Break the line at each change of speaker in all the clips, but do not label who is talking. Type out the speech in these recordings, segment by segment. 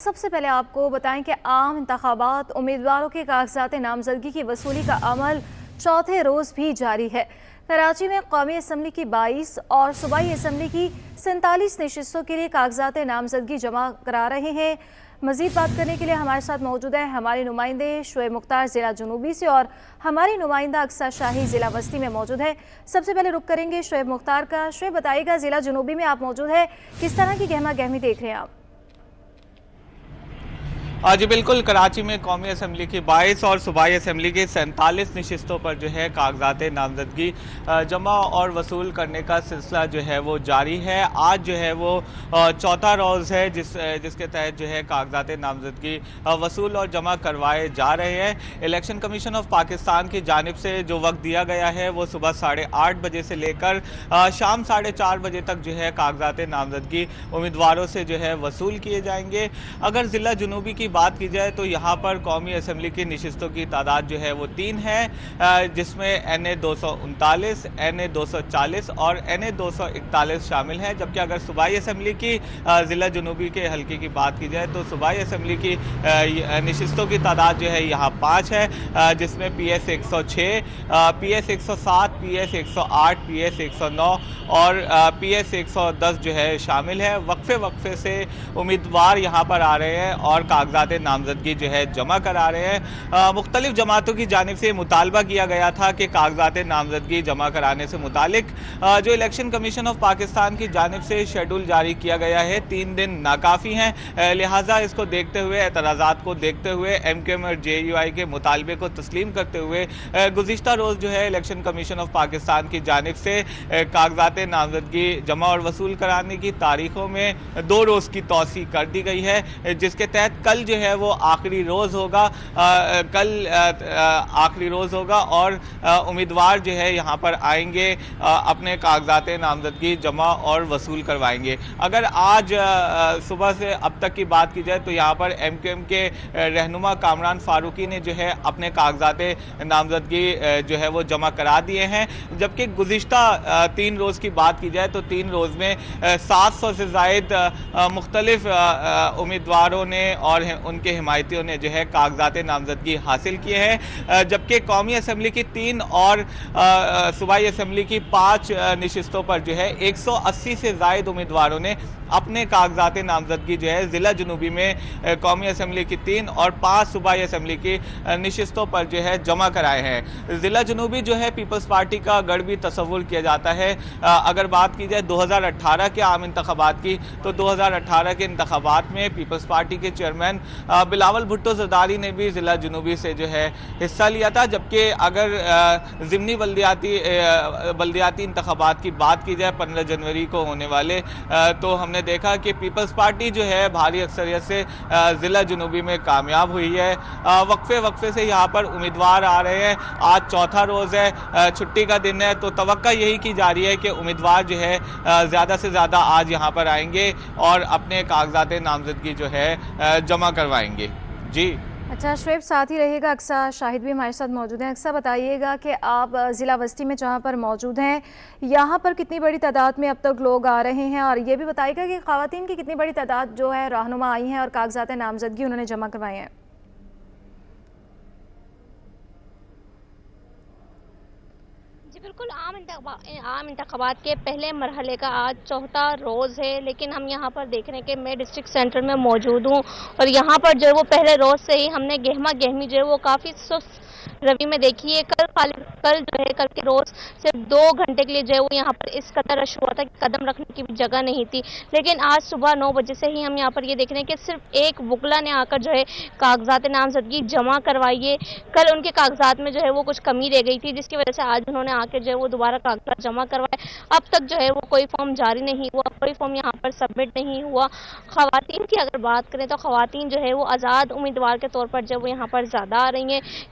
سب سے پہلے آپ کو بتائیں کہ عام انتخابات امیدواروں کے کاغذات نامزدگی کی وصولی کا عمل چوتھے روز بھی جاری ہے۔ کراچی میں قومی اسمبلی کی 22 اور صوبائی اسمبلی کی 47 نشستوں کے لیے کاغذات نامزدگی جمع کرا رہے ہیں۔ مزید بات کرنے کے لیے ہمارے ساتھ موجود ہیں ہمارے نمائندے شعیب مختار ضلع جنوبی سے اور ہماری نمائندہ اقصیٰ شاہی ضلع وسطی میں موجود ہے۔ سب سے پہلے رخ کریں گے شعیب مختار کا۔ شعیب بتائیے گا، ضلع جنوبی میں آپ موجود ہیں، کس طرح کی گہما گہمی دیکھ رہے ہیں آپ؟
جی بالکل، کراچی میں قومی اسمبلی کی 22 اور صوبائی اسمبلی کی 47 نشستوں پر جو ہے کاغذات نامزدگی جمع اور وصول کرنے کا سلسلہ جو ہے وہ جاری ہے۔ آج جو ہے وہ چوتھا روز ہے جس کے تحت جو ہے کاغذات نامزدگی وصول اور جمع کروائے جا رہے ہیں۔ الیکشن کمیشن آف پاکستان کی جانب سے جو وقت دیا گیا ہے وہ صبح 8:30 بجے سے لے کر شام 4:30 بجے تک جو ہے کاغذات نامزدگی امیدواروں سے جو ہے وصول کیے جائیں گے۔ اگر ضلع جنوبی کی بات کی جائے تو یہاں پر قومی اسمبلی کی نشستوں کی تعداد جو ہے وہ 3 ہے، جس میں NA 239، NA 240 اور NA 241 شامل ہے، جبکہ اگر صوبائی اسمبلی کی ضلع جنوبی کے حلقے کی بات کی جائے تو صوبائی اسمبلی کی نشستوں کی تعداد جو ہے یہاں 5 ہے، جس میں PS 106، PS 107، PS 108، PS 109 اور PS 110 جو ہے شامل ہے۔ وقفے سے امیدوار یہاں پر آ رہے ہیں اور کاغذات نامزدگی جو ہے جمع کرا رہے ہیں۔ مختلف جماعتوں کی جانب سے مطالبہ کیا گیا تھا کہ کاغذات نامزدگی جمع کرانے سے متعلق جو الیکشن کمیشن آف پاکستان کی جانب سے شیڈول جاری کیا گیا ہے 3 دن ناکافی ہیں، لہٰذا اس کو دیکھتے ہوئے، اعتراضات کو دیکھتے ہوئے MKM اور JUI کے مطالبے کو تسلیم کرتے ہوئے گزشتہ روز جو ہے الیکشن کمیشن آف پاکستان کی جانب سے کاغذات نامزدگی جمع اور وصول کرانے کی تاریخوں میں 2 روز کی توسیع کر دی گئی ہے، جس کے تحت کل جو ہے وہ آخری روز ہوگا اور امیدوار جو ہے یہاں پر آئیں گے، اپنے کاغذات نامزدگی جمع اور وصول کروائیں گے۔ اگر آج صبح سے اب تک کی بات کی جائے تو یہاں پر MKM کے رہنما کامران فاروقی نے جو ہے اپنے کاغذات نامزدگی جو ہے وہ جمع کرا دیے ہیں، جبکہ گزشتہ 3 روز کی بات کی جائے تو 3 روز میں 700 سے زائد مختلف امیدواروں نے اور ان کے حمایتیوں نے جو ہے کاغذات نامزدگی حاصل کیے ہیں، جبکہ قومی اسمبلی کی 3 اور صوبائی اسمبلی کی 5 نشستوں پر جو ہے 180 سے زائد امیدواروں نے اپنے کاغذات نامزدگی جو ہے ضلع جنوبی میں قومی اسمبلی کی 3 اور 5 صوبائی اسمبلی کی نشستوں پر جو ہے جمع کرائے ہیں۔ ضلع جنوبی جو ہے پیپلز پارٹی کا گڑھ بھی تصور کیا جاتا ہے۔ اگر بات کی جائے 2018 کے عام انتخابات کی تو 2018 کے انتخابات میں پیپلز پارٹی کے چیئرمین بلاول بھٹو زرداری نے بھی ضلع جنوبی سے جو ہے حصہ لیا تھا، جبکہ اگر ضمنی بلدیاتی انتخابات کی بات کی جائے 15 جنوری کو ہونے والے، تو ہم نے دیکھا کہ پیپلز پارٹی جو ہے بھاری اکثریت سے ضلع جنوبی میں کامیاب ہوئی ہے۔ وقفے سے یہاں پر امیدوار آ رہے ہیں۔ آج چوتھا روز ہے، چھٹی کا دن ہے، تو توقع یہی کی جا رہی ہے کہ امیدوار جو ہے زیادہ سے زیادہ آج یہاں پر آئیں گے اور اپنے کاغذات نامزدگی جو ہے جمع کروائیں گے۔ جی
اچھا شعیب، ساتھ ہی رہے گا اقصیٰ شاہد بھی ہمارے ساتھ موجود ہیں۔ اقصیٰ بتائیے گا کہ آپ ضلع وسطی میں جہاں پر موجود ہیں یہاں پر کتنی بڑی تعداد میں اب تک لوگ آ رہے ہیں، اور یہ بھی بتائیے گا کہ خواتین کی کتنی بڑی تعداد جو ہے رہنما آئی ہیں اور کاغذات نامزدگی انہوں نے جمع کروائے ہیں؟
جی بالکل، عام انتخابات کے پہلے مرحلے کا آج چوتھا روز ہے، لیکن ہم یہاں پر دیکھ رہے ہیں کہ میں ڈسٹرکٹ سینٹر میں موجود ہوں اور یہاں پر جو ہے وہ پہلے روز سے ہی ہم نے گہما گہمی جو ہے وہ کافی سست روی میں دیکھی ہے۔ کل کے روز صرف 2 گھنٹے کے لیے جو ہے وہ یہاں پر اس قدر رش ہوا تھا کہ قدم رکھنے کی بھی جگہ نہیں تھی، لیکن آج صبح 9 بجے سے ہی ہم یہاں پر یہ دیکھ رہے ہیں کہ صرف ایک وکلا نے آ کر جو ہے کاغذات نامزدگی جمع کروائی ہے۔ کل ان کے کاغذات میں جو ہے وہ کچھ کمی رہ گئی تھی، جس کی وجہ سے آج انہوں نے آ کے جو ہے وہ دوبارہ کاغذات جمع کروائے۔ اب تک جو ہے وہ کوئی فارم جاری نہیں ہوا، کوئی فارم یہاں پر سبمٹ نہیں ہوا۔ خواتین کی اگر بات کریں تو خواتین جو ہے وہ آزاد امیدوار کے طور پر جو وہ یہاں پر زیادہ آ رہی ہیں،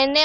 NA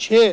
6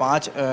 5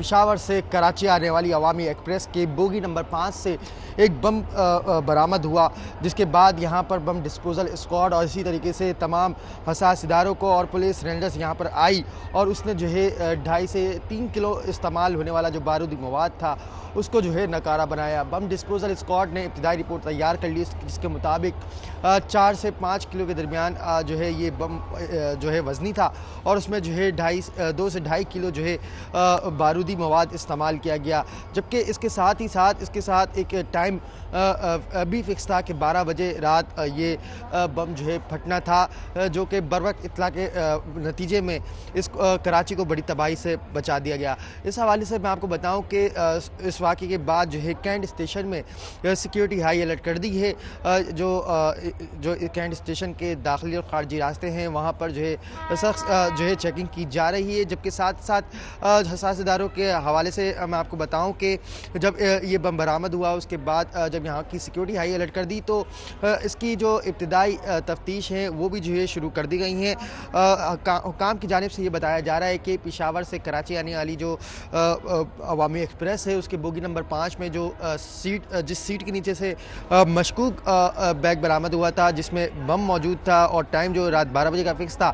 پشاور سے کراچی آنے والی عوامی ایکسپریس کے بوگی نمبر 5 سے ایک بم برآمد ہوا، جس کے بعد یہاں پر بم ڈسپوزل اسکواڈ اور اسی طریقے سے تمام حساس اداروں کو اور پولیس رینجرز یہاں پر آئی اور اس نے جو ہے 2.5 سے 3 کلو استعمال ہونے والا جو بارودی مواد تھا اس کو جو ہے نکارہ بنایا۔ بم ڈسپوزل اسکواڈ نے ابتدائی رپورٹ تیار کر لی، جس کے مطابق 4 سے 5 کلو کے درمیان جو ہے یہ بم جو ہے وزنی تھا اور اس میں جو ہے 2 سے 2.5 کلو جو ہے بارودی مواد استعمال کیا گیا، جبکہ اس کے ساتھ ایک ٹائم بھی فکس تھا کہ 12 بجے رات یہ بم جو ہے پھٹنا تھا، جو کہ بروقت اطلاع کے نتیجے میں اس کراچی کو بڑی تباہی سے بچا دیا گیا۔ اس حوالے سے میں آپ کو بتاؤں کہ اس واقعے کے بعد جو ہے کینٹ اسٹیشن میں سیکیورٹی ہائی الرٹ کر دی ہے۔ جو کینٹ اسٹیشن کے داخلی اور خارجی راستے ہیں وہاں پر جو ہے سخت جو ہے چیکنگ کی جا رہی ہے، جبکہ ساتھ حساس اداروں کے حوالے سے میں آپ کو بتاؤں کہ جب یہ بم برآمد ہوا اس کے بعد جب یہاں کی سیکیورٹی ہائی الرٹ کر دی تو اس کی جو ابتدائی تفتیش ہیں وہ بھی جو ہے شروع کر دی گئی ہیں۔ حکام کی جانب سے یہ بتایا جا رہا ہے کہ پشاور سے کراچی آنے والی جو عوامی ایکسپریس ہے اس کے بوگی نمبر 5 میں جو جس سیٹ کے نیچے سے مشکوک بیگ برآمد ہوا تھا جس میں بم موجود تھا اور ٹائم جو رات 12 بجے کا فکس تھا،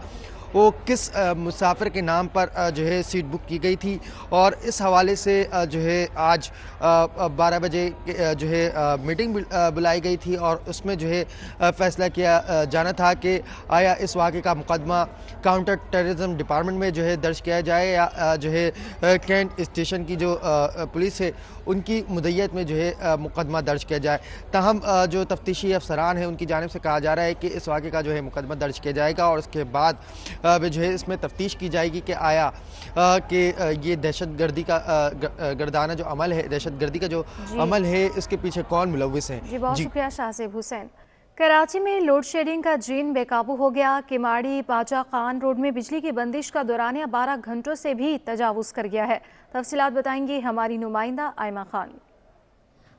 وہ کس مسافر کے نام پر جو ہے سیٹ بک کی گئی تھی اور اس حوالے سے جو ہے آج 12 بجے جو ہے میٹنگ بلائی گئی تھی اور اس میں جو ہے فیصلہ کیا جانا تھا کہ آیا اس واقعے کا مقدمہ کاؤنٹر ٹیررزم ڈپارٹمنٹ میں جو ہے درج کیا جائے یا جو ہے کینٹ اسٹیشن کی جو پولیس ہے ان کی مدیت میں جو ہے مقدمہ درج کیا جائے۔ تاہم جو تفتیشی افسران ہیں ان کی جانب سے کہا جا رہا ہے کہ اس واقعے کا جو ہے مقدمہ درج کیا جائے گا اور اس کے بعد جو ہے اس میں تفتیش کی جائے گی کہ آیا کہ یہ دہشت گردی کا گردانہ جو عمل ہے، دہشت گردی کا جو عمل ہے، اس کے پیچھے کون ملوث ہیں۔
جی بہت شکریہ شاہزیب حسین۔ کراچی میں لوڈ شیڈنگ کا جین بے قابو ہو گیا۔ کماڑی باچا خان روڈ میں بجلی کی بندش کا دورانیہ 12 گھنٹوں سے بھی تجاوز کر گیا ہے۔ تفصیلات بتائیں گی ہماری نمائندہ آئمہ خان۔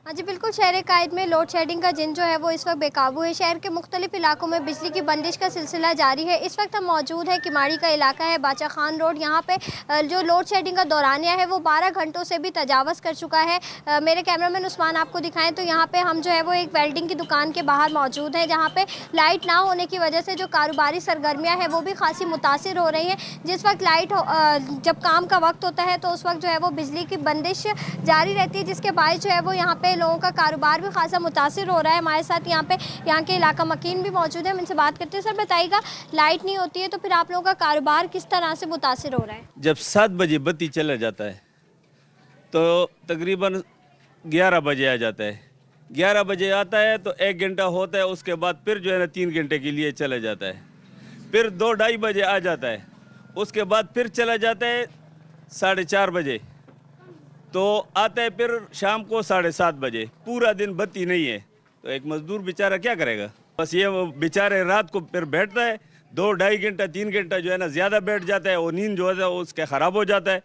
ہاں جی بالکل، شہر قائد میں لوڈ شیڈنگ کا جن جو ہے وہ اس وقت بے قابو ہے۔ شہر کے مختلف علاقوں میں بجلی کی بندش کا سلسلہ جاری ہے۔ اس وقت ہم موجود ہیں کماڑی کا علاقہ ہے، باچا خان روڈ، یہاں پہ جو لوڈ شیڈنگ کا دورانیہ ہے وہ 12 گھنٹوں سے بھی تجاوز کر چکا ہے۔ میرے کیمرامین عثمان آپ کو دکھائیں تو یہاں پہ ہم جو ہے وہ ایک ویلڈنگ کی دکان کے باہر موجود ہیں، جہاں پہ لائٹ نہ ہونے کی وجہ سے جو کاروباری سرگرمیاں ہیں وہ بھی خاصی متاثر ہو رہی ہیں۔ جس وقت جب کام کا وقت ہوتا ہے تو اس وقت جو ہے وہ بجلی کی بندش جاری رہتی ہے، جس کے باعث جو ہے وہ یہاں پہ لوگوں کا کاروبار بھی خاصا متاثر ہو رہا ہے۔ ہمارے ساتھ یہاں کے علاقہ مکین بھی موجود ہیں، ہم ان سے بات کرتے ہیں۔ سر بتائیے گا، لائٹ نہیں ہوتی ہے تو پھر آپ لوگوں کا کاروبار کس طرح سے متاثر ہو رہا ہے؟
جب 7 بجے بتی چلا جاتا ہے تو تقریباً 11 بجے آ جاتا ہے۔ 11 بجے آتا ہے تو 1 گھنٹہ ہوتا ہے، اس کے بعد پھر جو ہے نا 3 گھنٹے کے لیے چلا جاتا ہے۔ پھر 2-2:30 بجے آ جاتا ہے، اس کے بعد پھر چلا جاتا ہے 4:30 بجے، تو آتا ہے پھر شام کو 7:30 بجے۔ پورا دن بتی نہیں ہے تو ایک مزدور بیچارہ کیا کرے گا؟ بس یہ وہ بیچارے رات کو پھر بیٹھتا ہے 2-2.5 گھنٹہ 3 گھنٹہ جو ہے نا زیادہ بیٹھ جاتا ہے، اور نیند جو ہے اس کا خراب ہو جاتا ہے،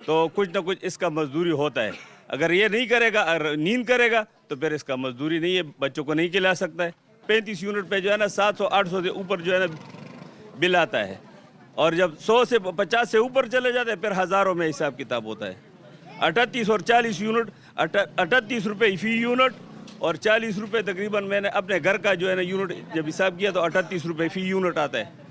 تو کچھ نہ کچھ اس کا مزدوری ہوتا ہے۔ اگر یہ نہیں کرے گا، اگر نیند کرے گا تو پھر اس کا مزدوری نہیں ہے، بچوں کو نہیں کھلا سکتا ہے۔ 35 یونٹ پہ جو ہے نا 700-800 سے اوپر جو ہے نا بل آتا ہے، اور جب 100 سے 50 سے اوپر چلے جاتے ہیں پھر ہزاروں میں حساب کتاب ہوتا ہے۔ 38 اور 40 یونٹ، 38 روپے فی یونٹ اور 40 روپے تقریباً میں نے اپنے گھر کا جو ہے نا یونٹ جب حساب کیا تو 38 روپے فی یونٹ آتا ہے۔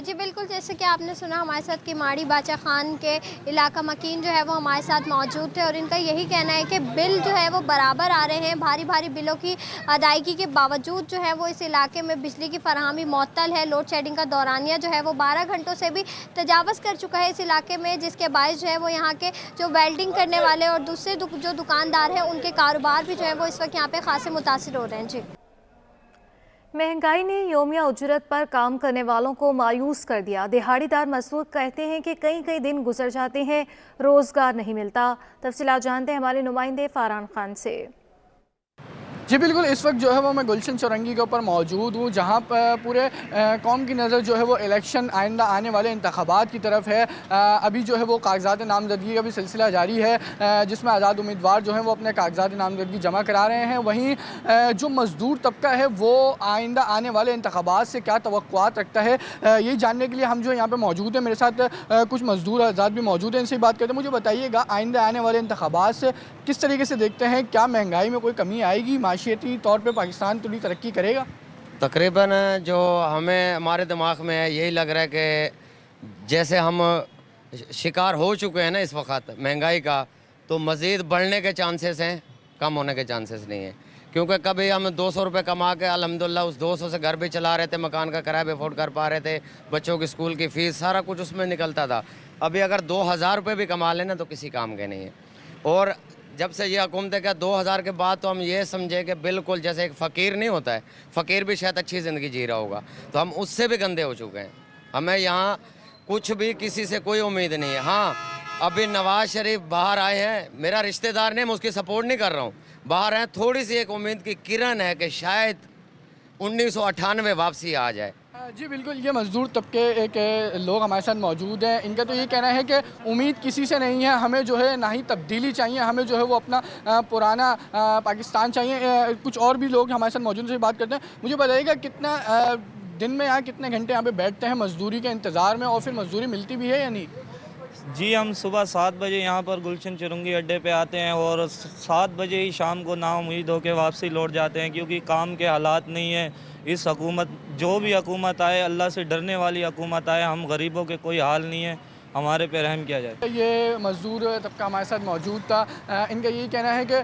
جی بالکل، جیسے کہ آپ نے سنا ہمارے ساتھ کماڑی باچا خان کے علاقہ مکین جو ہے وہ ہمارے ساتھ موجود تھے، اور ان کا یہی کہنا ہے کہ بل جو ہے وہ برابر آ رہے ہیں۔ بھاری بلوں کی ادائیگی کے باوجود جو ہے وہ اس علاقے میں بجلی کی فراہمی معطل ہے۔ لوڈ شیڈنگ کا دورانیہ جو ہے وہ 12 گھنٹوں سے بھی تجاوز کر چکا ہے اس علاقے میں، جس کے باعث جو ہے وہ یہاں کے جو ویلڈنگ کرنے والے اور دوسرے جو دکاندار ہیں ان کے کاروبار بھی جو ہے وہ اس وقت یہاں پہ خاصے متاثر ہو رہے ہیں۔ جی،
مہنگائی نے یومیہ اجرت پر کام کرنے والوں کو مایوس کر دیا۔ دہاڑی دار مزدور کہتے ہیں کہ کئی دن گزر جاتے ہیں، روزگار نہیں ملتا۔ تفصیلات جانتے ہیں ہمارے نمائندے فاران خان سے۔
جی بالکل، اس وقت جو ہے وہ میں گلشن چورنگی کے اوپر موجود ہوں، جہاں پر پورے قوم کی نظر جو ہے وہ الیکشن آئندہ آنے والے انتخابات کی طرف ہے۔ ابھی جو ہے وہ کاغذات نامزدگی کا بھی سلسلہ جاری ہے، جس میں آزاد امیدوار جو ہیں وہ اپنے کاغذات نامزدگی جمع کرا رہے ہیں۔ وہیں جو مزدور طبقہ ہے وہ آئندہ آنے والے انتخابات سے کیا توقعات رکھتا ہے، یہی جاننے کے لیے ہم جو یہاں پہ موجود ہیں۔ میرے ساتھ کچھ مزدور حضرات بھی موجود ہیں، ان سے بات کرتے ہیں۔ مجھے بتائیے گا آئندہ آنے والے انتخابات سے کس طریقے سے دیکھتے ہیں؟ کیا مہنگائی میں کوئی کمی آئے گی؟ معاشیتی طور پہ پاکستان تھوڑی ترقی کرے گا؟
تقریباً جو ہمارے دماغ میں ہے یہی لگ رہا ہے کہ جیسے ہم شکار ہو چکے ہیں نا اس وقت مہنگائی کا، تو مزید بڑھنے کے چانسز ہیں، کم ہونے کے چانسز نہیں ہیں۔ کیونکہ کبھی ہم 200 روپے کما کے الحمدللہ اس 200 سے گھر بھی چلا رہے تھے، مکان کا کرایہ بھی افورڈ کر پا رہے تھے، بچوں کی اسکول کی فیس سارا کچھ اس میں نکلتا تھا۔ ابھی اگر 2000 روپے بھی کما لینا تو کسی کام کے نہیں ہے۔ اور جب سے یہ حکومت ہے کہ 2000 کے بعد تو ہم یہ سمجھے کہ بالکل جیسے ایک فقیر نہیں ہوتا ہے، فقیر بھی شاید اچھی زندگی جی رہا ہوگا، تو ہم اس سے بھی گندے ہو چکے ہیں۔ ہمیں یہاں کچھ بھی کسی سے کوئی امید نہیں ہے۔ ہاں ابھی نواز شریف باہر آئے ہیں، میرا رشتہ دار نہیں، میں اس کی سپورٹ نہیں کر رہا ہوں، باہر آئے تھوڑی سی ایک امید کی کرن ہے کہ شاید 1998 واپسی آ جائے۔
جی بالکل، یہ مزدور طبقے کے لوگ ہمارے ساتھ موجود ہیں۔ ان کا تو یہ کہنا ہے کہ امید کسی سے نہیں ہے، ہمیں جو ہے نہ ہی تبدیلی چاہیے، ہمیں جو ہے وہ اپنا پرانا پاکستان چاہیے۔ کچھ اور بھی لوگ ہمارے ساتھ موجود سے بات کرتے ہیں۔ مجھے بتائیے گا کتنا دن میں یہاں کتنے گھنٹے یہاں پہ بیٹھتے ہیں مزدوری کے انتظار میں، اور پھر مزدوری ملتی بھی ہے یا نہیں؟
جی ہم صبح 7 بجے یہاں پر گلشن چورنگی اڈے پہ آتے ہیں اور 7 بجے ہی شام کو نا امید ہو کے واپسی لوٹ جاتے ہیں، کیونکہ کام کے حالات نہیں ہیں۔ اس حکومت جو بھی حکومت آئے، اللہ سے ڈرنے والی حکومت آئے، ہم غریبوں کے کوئی حال نہیں ہے، ہمارے پہ رحم کیا جائے۔
یہ مزدور طبقہ ہمارے ساتھ موجود تھا، ان کا یہی کہنا ہے کہ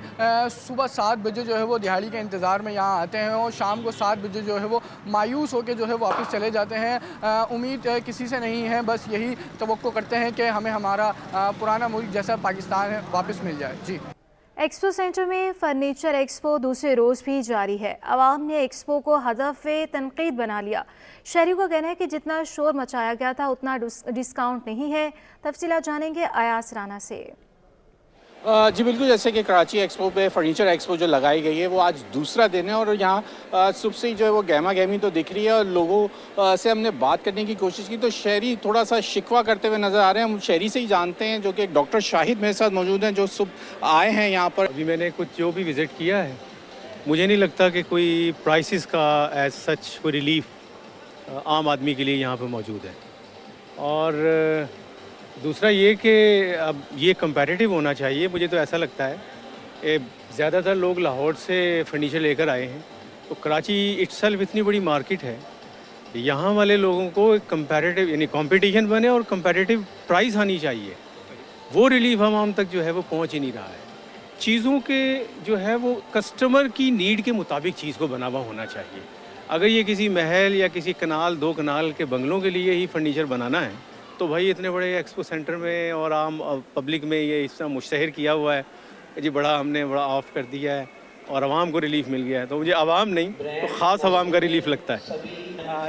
صبح 7 بجے جو ہے وہ دہاڑی کے انتظار میں یہاں آتے ہیں اور شام کو 7 بجے جو ہے وہ مایوس ہو کے جو ہے واپس چلے جاتے ہیں۔ امید کسی سے نہیں ہے، بس یہی توقع کرتے ہیں کہ ہمیں ہمارا پرانا ملک جیسا پاکستان ہے واپس مل جائے۔ جی
ایکسپو سینٹر میں فرنیچر ایکسپو دوسرے روز بھی جاری ہے۔ عوام نے ایکسپو کو ہدف تنقید بنا لیا۔ شہریوں کا کہنا ہے کہ جتنا شور مچایا گیا تھا اتنا ڈسکاؤنٹ نہیں ہے۔ تفصیلات جانیں گے ایاز رانا سے۔
جی بالکل، جیسے کہ کراچی ایکسپو پہ فرنیچر ایکسپو جو لگائی گئی ہے وہ آج دوسرا دن ہے، اور یہاں صبح سے جو ہے وہ گہما گہمی تو دکھ رہی ہے، اور لوگوں سے ہم نے بات کرنے کی کوشش کی تو شہری تھوڑا سا شکوہ کرتے ہوئے نظر آ رہے ہیں۔ ہم شہری سے ہی جانتے ہیں، جو کہ ڈاکٹر شاہد میرے ساتھ موجود ہیں، جو صبح آئے ہیں یہاں پر۔
ابھی میں نے کچھ جو بھی وزٹ کیا ہے، مجھے نہیں لگتا کہ کوئی پرائسز کا ایز سچ کوئی ریلیف عام آدمی کے لیے یہاں پہ موجود ہے۔ اور دوسرا یہ کہ اب یہ کمپیریٹیو ہونا چاہیے، مجھے تو ایسا لگتا ہے۔ زیادہ تر لوگ لاہور سے فرنیچر لے کر آئے ہیں، تو کراچی اٹ سیلف اتنی بڑی مارکیٹ ہے، یہاں والے لوگوں کو کمپیریٹیو یعنی کمپٹیشن بنے اور کمپیریٹیو پرائز آنی چاہیے۔ وہ ریلیف عوام تک جو ہے وہ پہنچ ہی نہیں رہا ہے۔ چیزوں کے جو ہے وہ کسٹمر کی نیڈ کے مطابق چیز کو بنا ہوا ہونا چاہیے۔ اگر یہ کسی محل یا کسی کنال 2 کنال کے بنگلوں کے لیے ہی فرنیچر بنانا ہے تو بھائی اتنے بڑے ایکسپو سینٹر میں اور عام پبلک میں یہ اس طرح مشتہر کیا ہوا ہے جی، ہم نے بڑا آف کر دیا ہے اور عوام کو ریلیف مل گیا ہے، تو مجھے عوام نہیں تو خاص عوام کا ریلیف لگتا ہے۔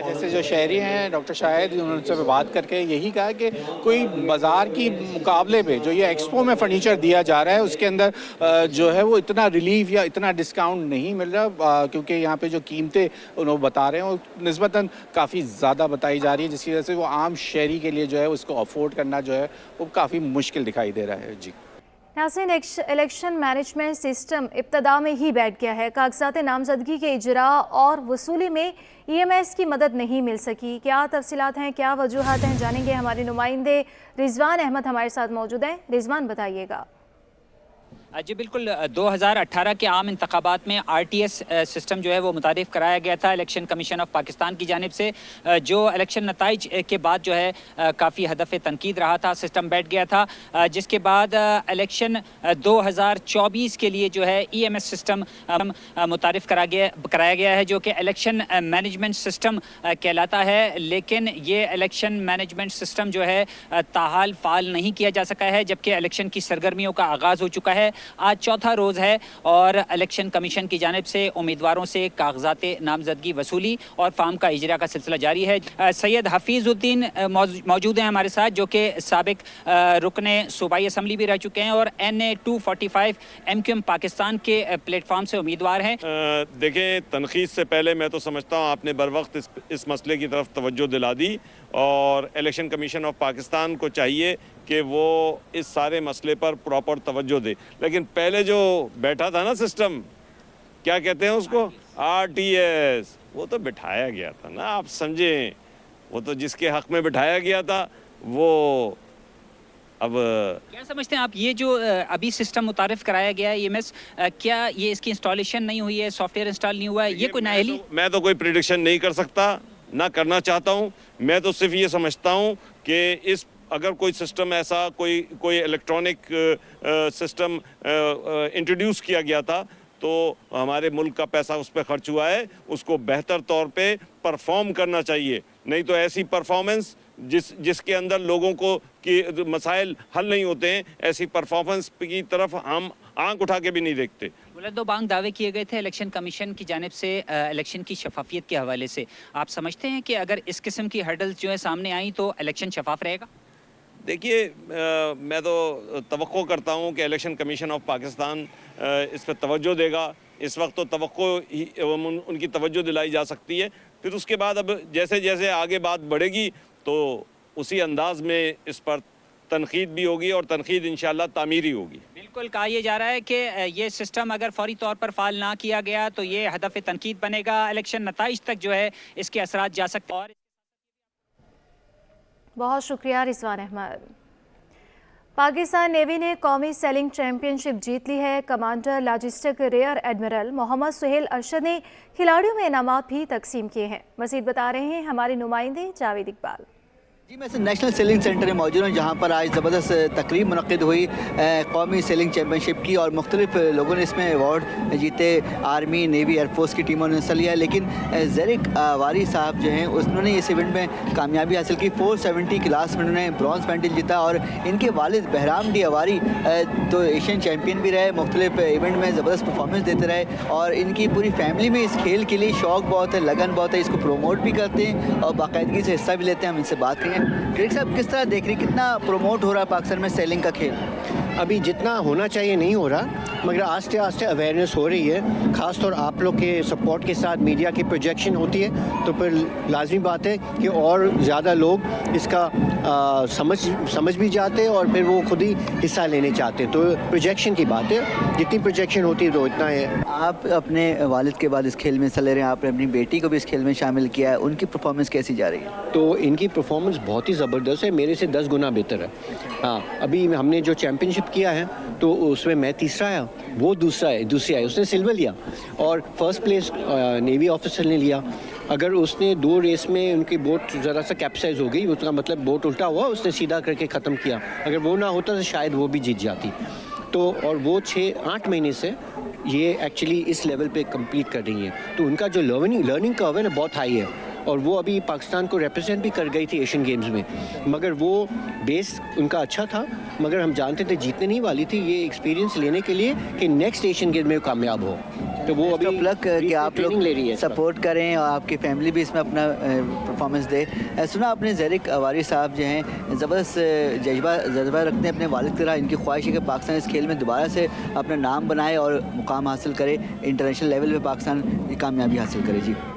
جیسے جو شہری ہیں ڈاکٹر شاہد، انہوں نے بات کر کے یہی کہا کہ کوئی بازار کی مقابلے پہ جو یہ ایکسپو میں فرنیچر دیا جا رہا ہے اس کے اندر جو ہے وہ اتنا ریلیف یا اتنا ڈسکاؤنٹ نہیں مل رہا، کیونکہ یہاں پہ جو قیمتیں انہوں بتا رہے ہیں وہ نسبتاً کافی زیادہ بتائی جا رہی ہے، جس کی وجہ سے وہ عام شہری کے لیے جو ہے اس کو افورڈ کرنا جو ہے وہ کافی مشکل دکھائی دے رہا ہے۔ جی
ناظرین، الیکشن مینجمنٹ سسٹم ابتدا میں ہی بیٹھ گیا ہے۔ کاغذات نامزدگی کے اجراء اور وصولی میں EMS کی مدد نہیں مل سکی۔ کیا تفصیلات ہیں، کیا وجوہات ہیں، جانیں گے۔ ہمارے نمائندے رضوان احمد ہمارے ساتھ موجود ہیں۔ رضوان بتائیے گا۔
جی بالکل، 2018 کے عام انتخابات میں RTS سسٹم جو ہے وہ متعارف کرایا گیا تھا الیکشن کمیشن آف پاکستان کی جانب سے، جو الیکشن نتائج کے بعد جو ہے کافی ہدف تنقید رہا تھا، سسٹم بیٹھ گیا تھا، جس کے بعد الیکشن 2024 کے لیے جو ہے EMS سسٹم متعارف کرایا گیا ہے، جو کہ الیکشن مینجمنٹ سسٹم کہلاتا ہے، لیکن یہ الیکشن مینجمنٹ سسٹم جو ہے تاحال فعال نہیں کیا جا سکا ہے، جبکہ الیکشن کی سرگرمیوں کا آغاز ہو چکا ہے۔ آج چوتھا روز ہے اور الیکشن کمیشن کی جانب سے امیدواروں سے کاغذات نامزدگی وصولی اور فارم کا اجرا کا سلسلہ جاری ہے. سید حفیظ الدین موجود ہیں ہمارے ساتھ جو کہ سابق رکن صوبائی اسمبلی بھی رہ چکے ہیں اور NA 245 MQM پاکستان کے پلیٹ فارم سے امیدوار ہیں.
دیکھیں تنقید سے پہلے میں تو سمجھتا ہوں آپ نے بر وقت اس مسئلے کی طرف توجہ دلا دی اور الیکشن کمیشن آف پاکستان کو چاہیے کہ وہ اس سارے مسئلے پر پراپر توجہ دے. لیکن پہلے جو بیٹھا تھا نا سسٹم, کیا کہتے ہیں اس کو, RTS, وہ تو بٹھایا گیا تھا نا, آپ سمجھیں, وہ تو جس کے حق میں بٹھایا گیا تھا وہ اب
کیا سمجھتے ہیں آپ یہ جو ابھی سسٹم متعارف کرایا گیا ہے EMS, کیا یہ اس کی انسٹالیشن نہیں ہوئی ہے, سافٹ ویئر انسٹال نہیں ہوا ہے, یہ کوئی نااہلی؟
میں تو کوئی پریڈکشن نہیں کر سکتا, نہ کرنا چاہتا ہوں. میں تو صرف یہ سمجھتا ہوں کہ اس اگر کوئی سسٹم ایسا کوئی الیکٹرانک سسٹم انٹروڈیوس کیا گیا تھا تو ہمارے ملک کا پیسہ اس پہ خرچ ہوا ہے, اس کو بہتر طور پہ پرفارم کرنا چاہیے. نہیں تو ایسی پرفارمنس جس کے اندر لوگوں کو کی مسائل حل نہیں ہوتے ہیں, ایسی پرفارمنس کی طرف ہم آنکھ اٹھا کے بھی نہیں دیکھتے.
بلند و بانگ دعوے کیے گئے تھے الیکشن کمیشن کی جانب سے الیکشن کی شفافیت کے حوالے سے. آپ سمجھتے ہیں کہ اگر اس قسم کی ہرڈلز جو ہے سامنے آئیں تو الیکشن شفاف رہے گا؟
دیکھیے میں تو توقع کرتا ہوں کہ الیکشن کمیشن آف پاکستان اس پہ توجہ دے گا. اس وقت تو توقع ان کی توجہ دلائی جا سکتی ہے, پھر اس کے بعد اب جیسے جیسے آگے بات بڑھے گی تو اسی انداز میں اس پر تنقید بھی ہوگی اور تنقید انشاءاللہ تعمیری ہوگی.
بالکل کہا یہ جا رہا ہے کہ یہ سسٹم اگر فوری طور پر فعال نہ کیا گیا تو یہ ہدف تنقید بنے گا, الیکشن نتائج تک جو ہے اس کے اثرات جا سکتے ہیں.
بہت شکریہ رضوان احمد. پاکستان نیوی نے قومی سیلنگ چیمپئن شپ جیت لی ہے. کمانڈر لاجسٹک ریئر ایڈمرل محمد سہیل ارشد نے کھلاڑیوں میں انعامات بھی تقسیم کیے ہیں. مزید بتا رہے ہیں ہمارے نمائندے جاوید اقبال.
جی میں نیشنل سیلنگ سینٹر میں موجود ہوں جہاں پر آج زبردست تقریب منعقد ہوئی قومی سیلنگ چیمپئن شپ کی اور مختلف لوگوں نے اس میں ایوارڈ جیتے. آرمی, نیوی, ایئر فورس کی ٹیموں نے حصہ لیا, لیکن زیرک واری صاحب جو ہیں انہوں نے اس ایونٹ میں کامیابی حاصل کی. 470 کلاس میں انہوں نے برانز میڈل جیتا اور ان کے والد بہرام ڈی اواری تو ایشین چیمپئن بھی رہے, مختلف ایونٹ میں زبردست پرفارمنس دیتے رہے اور ان کی پوری فیملی میں اس کھیل کے لیے شوق بہت ہے, لگن بہت ہے, اس کو پروموٹ بھی کرتے ہیں اور باقاعدگی سے حصہ بھی لیتے ہیں. ہم ان سے بات کریں. ڈائریکٹر صاحب کس طرح دیکھ رہی, کتنا پروموٹ ہو رہا ہے پاکستان میں سیلنگ کا کھیل؟
ابھی جتنا ہونا چاہیے نہیں ہو رہا, مگر آہستہ آہستہ اویئرنیس ہو رہی ہے. خاص طور آپ لوگ کے سپورٹ کے ساتھ میڈیا کی پروجیکشن ہوتی ہے تو پھر لازمی بات ہے کہ اور زیادہ لوگ اس کا سمجھ بھی جاتے ہیں اور پھر وہ خود ہی حصہ لینے چاہتے ہیں. تو پروجیکشن کی بات ہے, جتنی پروجیکشن ہوتی ہے تو اتنا ہے.
آپ اپنے والد کے بعد اس کھیل میں حصہ لے رہے ہیں, آپ نے اپنی بیٹی کو بھی اس کھیل میں شامل کیا ہے, ان کی پرفارمنس کیسی جا رہی ہے؟
تو ان کی پرفارمنس بہت ہی زبردست ہے, میرے سے 10 گنا بہتر ہے. ہاں ابھی ہم نے جو چیمپئن شپ کیا ہے تو اس میں تیسرا آیا, وہ دوسری آئی, اس نے سلور لیا اور فرسٹ پلیس نیوی آفیسر نے لیا. اگر اس نے 2 ریس میں ان کی بوٹ ذرا سا کیپسائز ہو گئی, اس کا مطلب بوٹ الٹا ہوا, اس نے سیدھا کر کے ختم کیا. اگر وہ نہ ہوتا تو شاید وہ بھی جیت جاتی. تو اور وہ 6-8 مہینے سے یہ ایکچولی اس لیول پہ کمپلیٹ کر رہی ہیں. تو ان کا جو لرننگ کرو ہے نا بہت ہائی ہے اور وہ ابھی پاکستان کو ریپرزینٹ بھی کر گئی تھی ایشین گیمز میں, مگر وہ بیس ان کا اچھا تھا, مگر ہم جانتے تھے جیتنے نہیں والی تھی. یہ ایکسپیرینس لینے کے لیے کہ نیکسٹ ایشین گیمز میں کامیاب ہو, تو وہ ابھی
لک کہ آپ لوگ سپورٹ کریں اور آپ کی فیملی بھی اس میں اپنا پرفارمنس دے. سنا آپ نے زیرک واری صاحب جو ہیں زبردست جذبہ رکھتے ہیں اپنے والد کی طرح. ان کی خواہش ہے کہ پاکستان اس کھیل میں دوبارہ سے اپنا نام بنائے اور مقام حاصل کرے, انٹرنیشنل لیول پہ پاکستان کامیابی حاصل کرے. جی